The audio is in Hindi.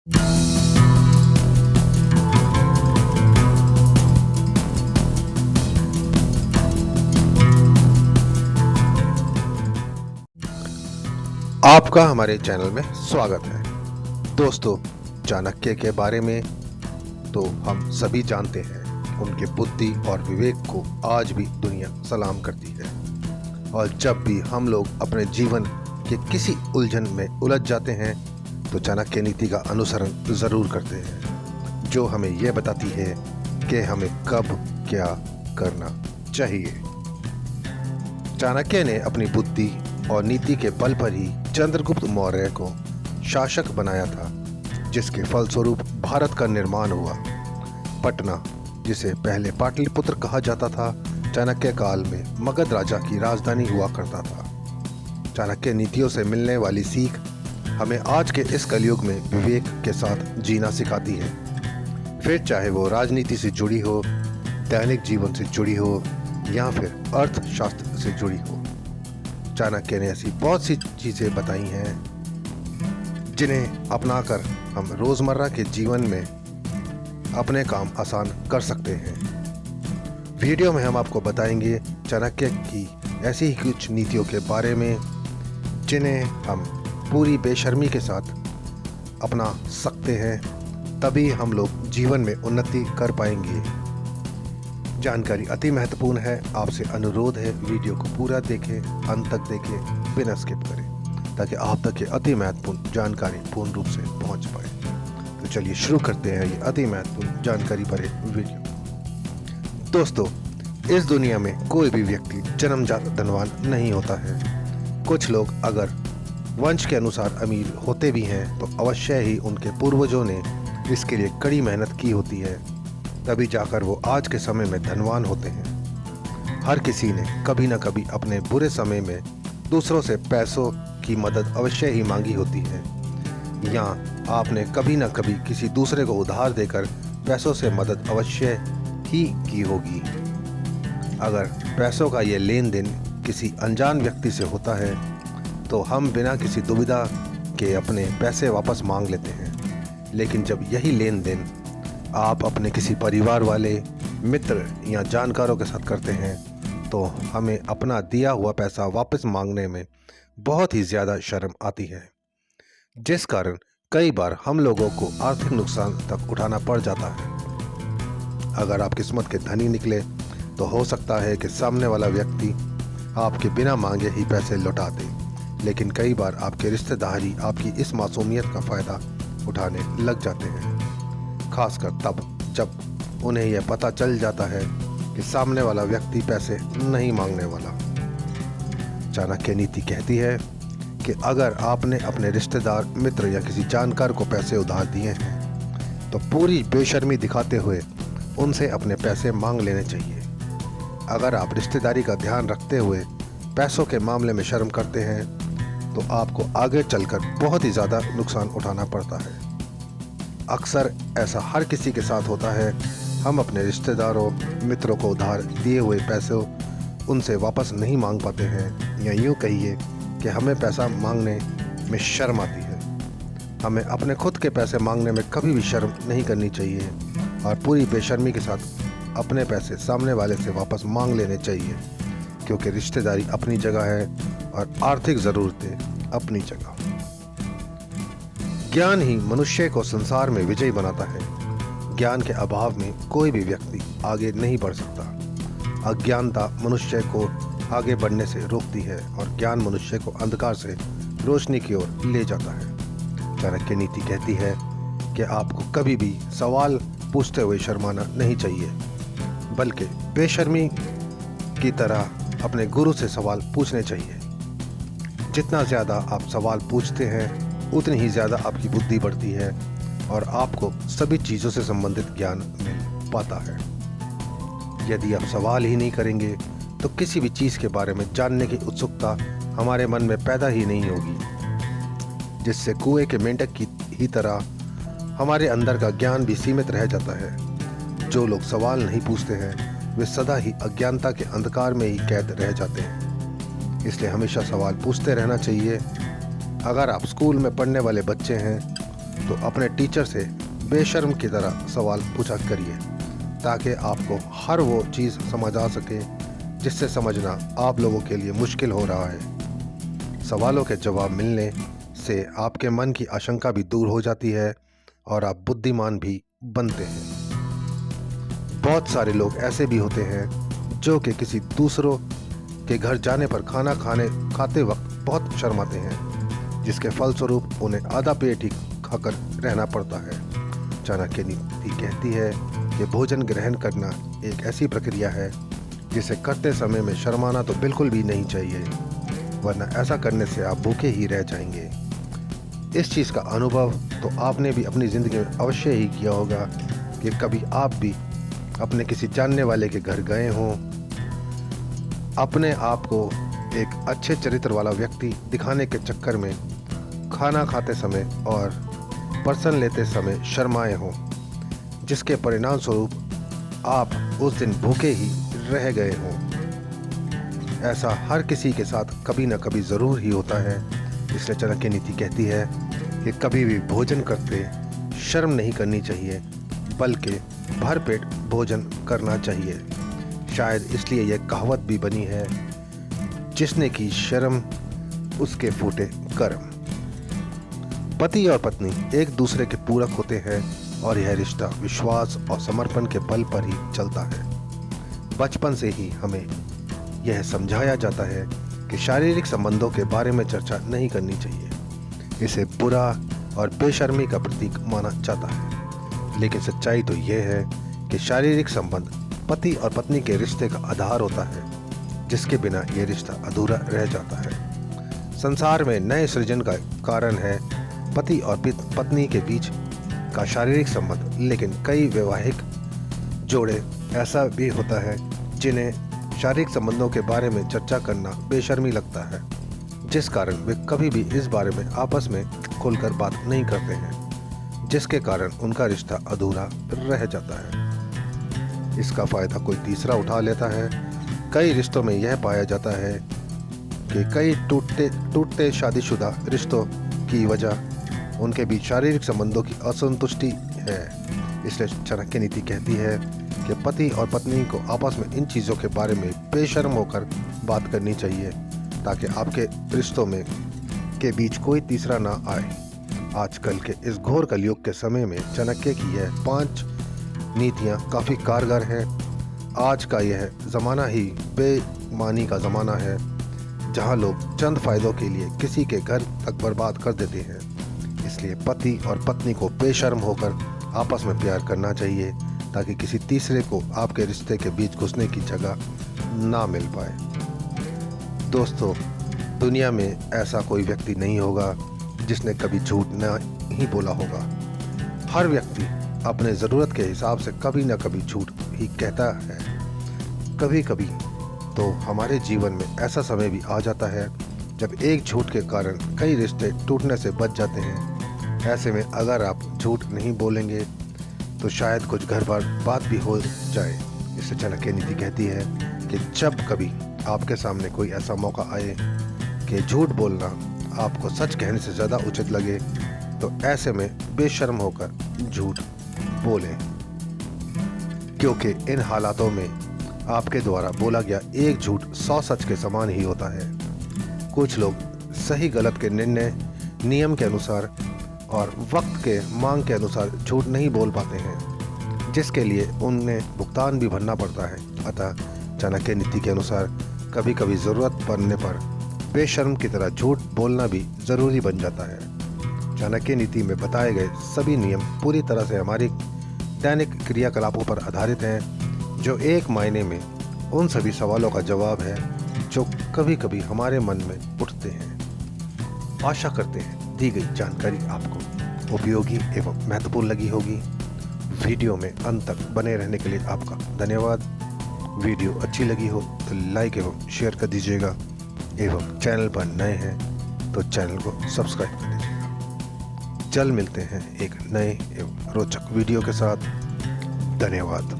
आपका हमारे चैनल में स्वागत है। दोस्तों, चाणक्य के बारे में तो हम सभी जानते हैं। उनके बुद्धि और विवेक को आज भी दुनिया सलाम करती है। और जब भी हम लोग अपने जीवन के किसी उलझन में उलझ जाते हैं तो चाणक्य नीति का अनुसरण ज़रूर करते हैं, जो हमें यह बताती है कि हमें कब क्या करना चाहिए। चाणक्य ने अपनी बुद्धि और नीति के बल पर ही चंद्रगुप्त मौर्य को शासक बनाया था, जिसके फलस्वरूप भारत का निर्माण हुआ। पटना, जिसे पहले पाटलिपुत्र कहा जाता था, चाणक्य काल में मगध राजा की राजधानी हुआ करता था। चाणक्य नीतियों से मिलने वाली सीख हमें आज के इस कलयुग में विवेक के साथ जीना सिखाती है। फिर चाहे वो राजनीति से जुड़ी हो, दैनिक जीवन से जुड़ी हो या फिर अर्थशास्त्र से जुड़ी हो। चाणक्य ने ऐसी बहुत सी चीज़ें बताई हैं जिन्हें अपनाकर हम रोज़मर्रा के जीवन में अपने काम आसान कर सकते हैं। वीडियो में हम आपको बताएंगे चाणक्य की ऐसी ही कुछ नीतियों के बारे में जिन्हें हम पूरी बेशर्मी के साथ अपना सकते हैं, तभी हम लोग जीवन में उन्नति कर पाएंगे। जानकारी अति महत्वपूर्ण है। आपसे अनुरोध है, वीडियो को पूरा देखें, अंत तक देखें, बिना स्किप करें, ताकि आप तक ये अति महत्वपूर्ण जानकारी पूर्ण रूप से पहुंच पाए। तो चलिए शुरू करते हैं ये अति महत्वपूर्ण जानकारी भरे वीडियो। दोस्तों, इस दुनिया में कोई भी व्यक्ति जन्मजात धनवान नहीं होता है। कुछ लोग अगर वंश के अनुसार अमीर होते भी हैं तो अवश्य ही उनके पूर्वजों ने इसके लिए कड़ी मेहनत की होती है, तभी जाकर वो आज के समय में धनवान होते हैं। हर किसी ने कभी न कभी अपने बुरे समय में दूसरों से पैसों की मदद अवश्य ही मांगी होती है, या आपने कभी न कभी किसी दूसरे को उधार देकर पैसों से मदद अवश्य ही की होगी। अगर पैसों का ये लेन देन किसी अनजान व्यक्ति से होता है तो हम बिना किसी दुविधा के अपने पैसे वापस मांग लेते हैं। लेकिन जब यही लेन देन आप अपने किसी परिवार वाले, मित्र या जानकारों के साथ करते हैं तो हमें अपना दिया हुआ पैसा वापस मांगने में बहुत ही ज़्यादा शर्म आती है, जिस कारण कई बार हम लोगों को आर्थिक नुकसान तक उठाना पड़ जाता है। अगर आप किस्मत के धनी निकले तो हो सकता है कि सामने वाला व्यक्ति आपके बिना मांगे ही पैसे लौटा दे, लेकिन कई बार आपके रिश्तेदार ही आपकी इस मासूमियत का फ़ायदा उठाने लग जाते हैं, खासकर तब जब उन्हें यह पता चल जाता है कि सामने वाला व्यक्ति पैसे नहीं मांगने वाला। चाणक्य नीति कहती है कि अगर आपने अपने रिश्तेदार, मित्र या किसी जानकार को पैसे उधार दिए हैं तो पूरी बेशर्मी दिखाते हुए उनसे अपने पैसे मांग लेने चाहिए। अगर आप रिश्तेदारी का ध्यान रखते हुए पैसों के मामले में शर्म करते हैं तो आपको आगे चलकर बहुत ही ज़्यादा नुकसान उठाना पड़ता है। अक्सर ऐसा हर किसी के साथ होता है। हम अपने रिश्तेदारों, मित्रों को उधार दिए हुए पैसे उनसे वापस नहीं मांग पाते हैं, या यूँ कहिए कि हमें पैसा मांगने में शर्म आती है। हमें अपने खुद के पैसे मांगने में कभी भी शर्म नहीं करनी चाहिए और पूरी बेशर्मी के साथ अपने पैसे सामने वाले से वापस मांग लेने चाहिए, क्योंकि रिश्तेदारी अपनी जगह है और आर्थिक ज़रूरतें अपनी जगह। ज्ञान ही मनुष्य को संसार में विजयी बनाता है। ज्ञान के अभाव में कोई भी व्यक्ति आगे नहीं बढ़ सकता। अज्ञानता मनुष्य को आगे बढ़ने से रोकती है और ज्ञान मनुष्य को अंधकार से रोशनी की ओर ले जाता है। चाणक्य नीति कहती है कि आपको कभी भी सवाल पूछते हुए शर्माना नहीं चाहिए, बल्कि बेशर्मी की तरह अपने गुरु से सवाल पूछने चाहिए। जितना ज़्यादा आप सवाल पूछते हैं उतनी ही ज़्यादा आपकी बुद्धि बढ़ती है और आपको सभी चीज़ों से संबंधित ज्ञान मिल पाता है। यदि आप सवाल ही नहीं करेंगे तो किसी भी चीज़ के बारे में जानने की उत्सुकता हमारे मन में पैदा ही नहीं होगी, जिससे कुएं के मेंढक की ही तरह हमारे अंदर का ज्ञान भी सीमित रह जाता है। जो लोग सवाल नहीं पूछते हैं वे सदा ही अज्ञानता के अंधकार में ही कैद रह जाते हैं। इसलिए हमेशा सवाल पूछते रहना चाहिए। अगर आप स्कूल में पढ़ने वाले बच्चे हैं तो अपने टीचर से बेशर्म की तरह सवाल पूछा करिए, ताकि आपको हर वो चीज़ समझ आ सके जिससे समझना आप लोगों के लिए मुश्किल हो रहा है। सवालों के जवाब मिलने से आपके मन की आशंका भी दूर हो जाती है और आप बुद्धिमान भी बनते हैं। बहुत सारे लोग ऐसे भी होते हैं जो कि किसी दूसरों के घर जाने पर खाना खाते वक्त बहुत शर्माते हैं, जिसके फलस्वरूप उन्हें आधा पेट ही खाकर रहना पड़ता है। चाणक्य नीति कहती है कि भोजन ग्रहण करना एक ऐसी प्रक्रिया है जिसे करते समय में शर्माना तो बिल्कुल भी नहीं चाहिए, वरना ऐसा करने से आप भूखे ही रह जाएंगे। इस चीज़ का अनुभव तो आपने भी अपनी ज़िंदगी में अवश्य ही किया होगा कि कभी आप भी अपने किसी जानने वाले के घर गए हों, अपने आप को एक अच्छे चरित्र वाला व्यक्ति दिखाने के चक्कर में खाना खाते समय और पर्सन लेते समय शर्माए हों, जिसके परिणाम स्वरूप आप उस दिन भूखे ही रह गए हों। ऐसा हर किसी के साथ कभी न कभी ज़रूर ही होता है। इसलिए चाणक्य नीति कहती है कि कभी भी भोजन करते शर्म नहीं करनी चाहिए, बल्कि भरपेट भोजन करना चाहिए। शायद इसलिए यह कहावत भी बनी है, जिसने की शर्म उसके फूटे कर्म। पति और पत्नी एक दूसरे के पूरक होते हैं और यह रिश्ता विश्वास और समर्पण के बल पर ही चलता है। बचपन से ही हमें यह समझाया जाता है कि शारीरिक संबंधों के बारे में चर्चा नहीं करनी चाहिए। इसे बुरा और बेशर्मी का प्रतीक माना जाता है, लेकिन सच्चाई तो यह है कि शारीरिक संबंध पति और पत्नी के रिश्ते का आधार होता है, जिसके बिना यह रिश्ता अधूरा रह जाता है। संसार में नए सृजन का कारण है पति और पत्नी के बीच का शारीरिक संबंध, लेकिन कई वैवाहिक जोड़े ऐसा भी होता है जिन्हें शारीरिक संबंधों के बारे में चर्चा करना बेशर्मी लगता है, जिस कारण वे कभी भी इस बारे में आपस में खुलकर बात नहीं करते हैं, जिसके कारण उनका रिश्ता अधूरा रह जाता है। इसका फायदा कोई तीसरा उठा लेता है। कई रिश्तों में यह पाया जाता है कि कई टूटते शादीशुदा रिश्तों की वजह उनके बीच शारीरिक संबंधों की असंतुष्टि है। इसलिए चाणक्य नीति कहती है कि पति और पत्नी को आपस में इन चीज़ों के बारे में बेशर्म होकर बात करनी चाहिए, ताकि आपके रिश्तों में के बीच कोई तीसरा ना आए। आजकल के इस घोर कलयुग के समय में चाणक्य की यह 5 नीतियाँ काफ़ी कारगर हैं। आज का यह ज़माना ही बेईमानी का ज़माना है, जहाँ लोग चंद फ़ायदों के लिए किसी के घर तक बर्बाद कर देते हैं। इसलिए पति और पत्नी को बेशर्म होकर आपस में प्यार करना चाहिए, ताकि किसी तीसरे को आपके रिश्ते के बीच घुसने की जगह ना मिल पाए। दोस्तों, दुनिया में ऐसा कोई व्यक्ति नहीं होगा जिसने कभी झूठ नहीं बोला होगा। हर व्यक्ति अपने ज़रूरत के हिसाब से कभी ना कभी झूठ ही कहता है। कभी कभी तो हमारे जीवन में ऐसा समय भी आ जाता है जब एक झूठ के कारण कई रिश्ते टूटने से बच जाते हैं। ऐसे में अगर आप झूठ नहीं बोलेंगे तो शायद कुछ घर पर बात भी हो जाए। इससे चाणक्य नीति कहती है कि जब कभी आपके सामने कोई ऐसा मौका आए कि झूठ बोलना आपको सच कहने से ज़्यादा उचित लगे, तो ऐसे में बेशर्म होकर झूठ बोलें, क्योंकि इन हालातों में आपके द्वारा बोला गया एक झूठ 100 सच के समान ही होता है। कुछ लोग सही गलत के निर्णय नियम के अनुसार और वक्त के मांग के अनुसार झूठ नहीं बोल पाते हैं, जिसके लिए उन्हें भुगतान भी भरना पड़ता है। अतः चाणक्य नीति के अनुसार कभी कभी ज़रूरत पड़ने पर बेशर्म की तरह झूठ बोलना भी ज़रूरी बन जाता है। चाणक्य नीति में बताए गए सभी नियम पूरी तरह से हमारी दैनिक क्रियाकलापों पर आधारित हैं, जो एक मायने में उन सभी सवालों का जवाब है जो कभी कभी हमारे मन में उठते हैं। आशा करते हैं दी गई जानकारी आपको उपयोगी एवं महत्वपूर्ण लगी होगी। वीडियो में अंत तक बने रहने के लिए आपका धन्यवाद। वीडियो अच्छी लगी हो तो लाइक एवं शेयर कर दीजिएगा, एवं चैनल पर नए हैं तो चैनल को सब्सक्राइब कर दीजिएगा। जल्द मिलते हैं एक नए एवं रोचक वीडियो के साथ। धन्यवाद।